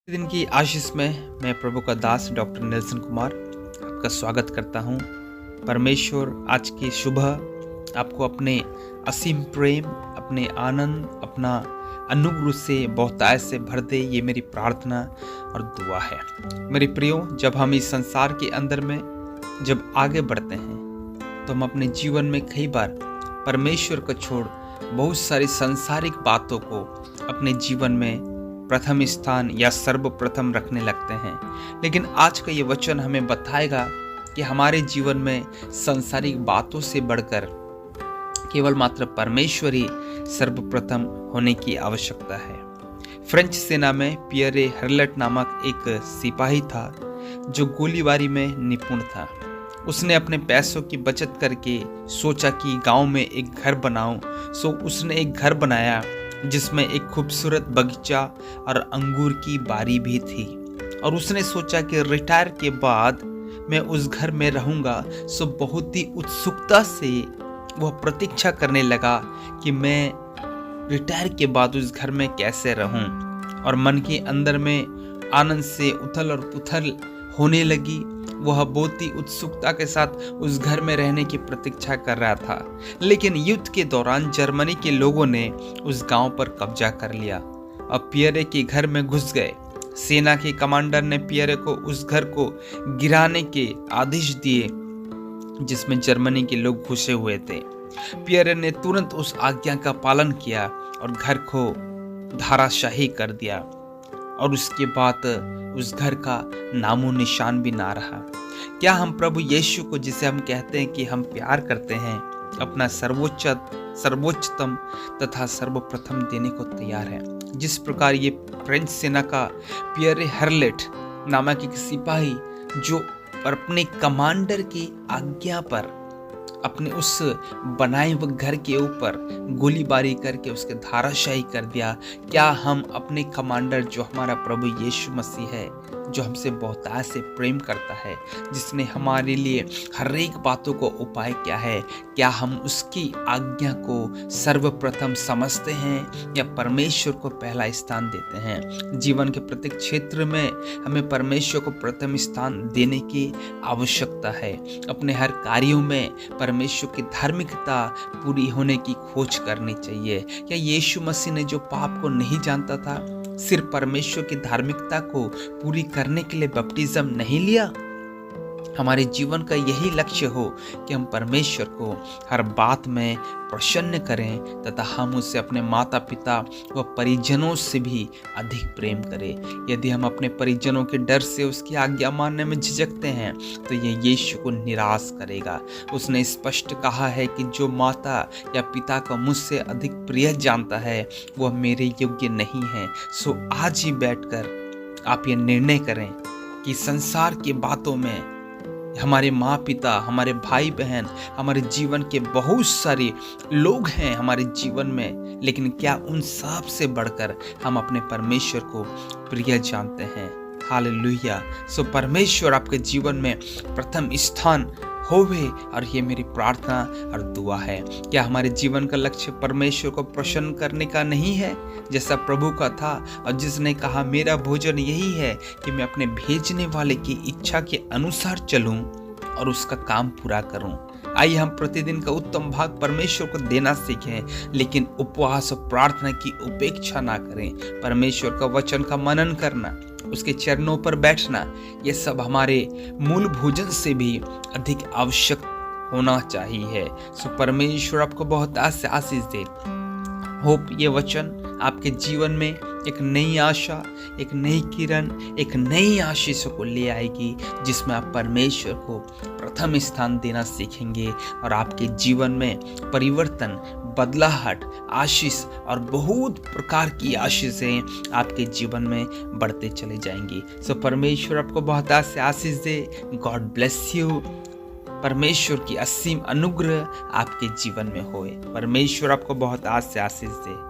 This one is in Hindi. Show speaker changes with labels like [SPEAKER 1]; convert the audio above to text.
[SPEAKER 1] दिन की आशीष में मैं प्रभु का दास डॉक्टर नेल्सन कुमार आपका स्वागत करता हूं। परमेश्वर आज की सुबह आपको अपने असीम प्रेम, अपने आनंद, अपना अनुग्रह से बहुतायत से भर दे, ये मेरी प्रार्थना और दुआ है। मेरे प्रियो, जब हम इस संसार के अंदर में जब आगे बढ़ते हैं तो हम अपने जीवन में कई बार परमेश्वर को छोड़ बहुत सारी सांसारिक बातों को अपने जीवन में प्रथम स्थान या सर्वप्रथम रखने लगते हैं। लेकिन आज का ये वचन हमें बताएगा कि हमारे जीवन में सांसारिक बातों से बढ़कर केवल मात्र परमेश्वर ही सर्वप्रथम होने की आवश्यकता है। फ्रेंच सेना में पियरे हर्लेट नामक एक सिपाही था जो गोलीबारी में निपुण था। उसने अपने पैसों की बचत करके सोचा कि गांव में एक घर बनाऊं। सो उसने एक घर बनाया जिसमें एक खूबसूरत बगीचा और अंगूर की बारी भी थी। और उसने सोचा कि रिटायर के बाद मैं उस घर में रहूंगा। सो बहुत ही उत्सुकता से वह प्रतीक्षा करने लगा कि मैं रिटायर के बाद उस घर में कैसे रहूं। और मन के अंदर में आनंद से उथल और पुथल होने लगी। वह बहुत ही उत्सुकता के साथ उस घर में रहने की प्रतीक्षा कर रहा था। लेकिन युद्ध के दौरान जर्मनी के लोगों ने उस गांव पर कब्जा कर लिया। अब पियरे के घर में घुस गए। सेना के कमांडर ने पियरे को उस घर को गिराने के आदेश दिए जिसमें जर्मनी के लोग घुसे हुए थे। पियरे ने तुरंत उस आज्ञा का पालन किया और घर को धराशायी कर दिया। और उसके बाद उस घर का नामो निशान भी ना रहा। क्या हम प्रभु यीशु को, जिसे हम कहते हैं कि हम प्यार करते हैं, अपना सर्वोच्चतम तथा सर्वप्रथम देने को तैयार है? जिस प्रकार ये फ्रेंच सेना का पियरे हर्लेट नामक एक सिपाही जो अपने कमांडर की आज्ञा पर अपने उस बनाए हुए घर के ऊपर गोलीबारी करके उसके धराशायी कर दिया, क्या हम अपने कमांडर जो हमारा प्रभु यीशु मसीह है, जो हमसे बहुतायत से प्रेम करता है, जिसने हमारे लिए हर एक बातों को उपाय किया है, क्या हम उसकी आज्ञा को सर्वप्रथम समझते हैं या परमेश्वर को पहला स्थान देते हैं? जीवन के प्रत्येक क्षेत्र में हमें परमेश्वर को प्रथम स्थान देने की आवश्यकता है। अपने हर कार्यों में परमेश्वर की धार्मिकता पूरी होने की खोज करनी चाहिए। क्या यीशु मसीह ने जो पाप को नहीं जानता था, सिर्फ परमेश्वर की धार्मिकता को पूरी करने के लिए बपटिज्म नहीं लिया? हमारे जीवन का यही लक्ष्य हो कि हम परमेश्वर को हर बात में प्रसन्न करें तथा हम उससे अपने माता पिता व परिजनों से भी अधिक प्रेम करें। यदि हम अपने परिजनों के डर से उसकी आज्ञा मानने में झिझकते हैं तो यह यीशु को निराश करेगा। उसने स्पष्ट कहा है कि जो माता या पिता को मुझसे अधिक प्रिय जानता है वह मेरे योग्य नहीं है। सो आज ही बैठकर आप ये निर्णय करें कि संसार की बातों में हमारे माँ पिता, हमारे भाई बहन, हमारे जीवन के बहुत सारे लोग हैं हमारे जीवन में, लेकिन क्या उन सब से बढ़कर हम अपने परमेश्वर को प्रिय जानते हैं? हालेलुया। सो परमेश्वर आपके जीवन में प्रथम स्थान होवे, और ये मेरी प्रार्थना और दुआ है। क्या हमारे जीवन का लक्ष्य परमेश्वर को प्रसन्न करने का नहीं है, जैसा प्रभु का था, और जिसने कहा मेरा भोजन यही है कि मैं अपने भेजने वाले की इच्छा के अनुसार चलूं और उसका काम पूरा करूं? आइए हम प्रतिदिन का उत्तम भाग परमेश्वर को देना सीखें, लेकिन उपवास और प्रार्थना की उपेक्षा ना करें। परमेश्वर का वचन का मनन करना, उसके चरणों पर बैठना, ये सब हमारे मूल भोजन से भी अधिक आवश्यक होना चाहिए। सो परमेश्वर आपको बहुत आशीष दे। होप ये वचन आपके जीवन में एक नई आशा, एक नई किरण, एक नई आशीषों को ले आएगी, जिसमें आप परमेश्वर को प्रथम स्थान देना सीखेंगे और आपके जीवन में परिवर्तन, बदलाहट, आशीष और बहुत प्रकार की आशीषें आपके जीवन में बढ़ते चले जाएंगी। सो परमेश्वर आपको बहुत आशीष दे। God bless you. परमेश्वर की असीम अनुग्रह आपके जीवन में होए। परमेश्वर आपको बहुत आशीष दे।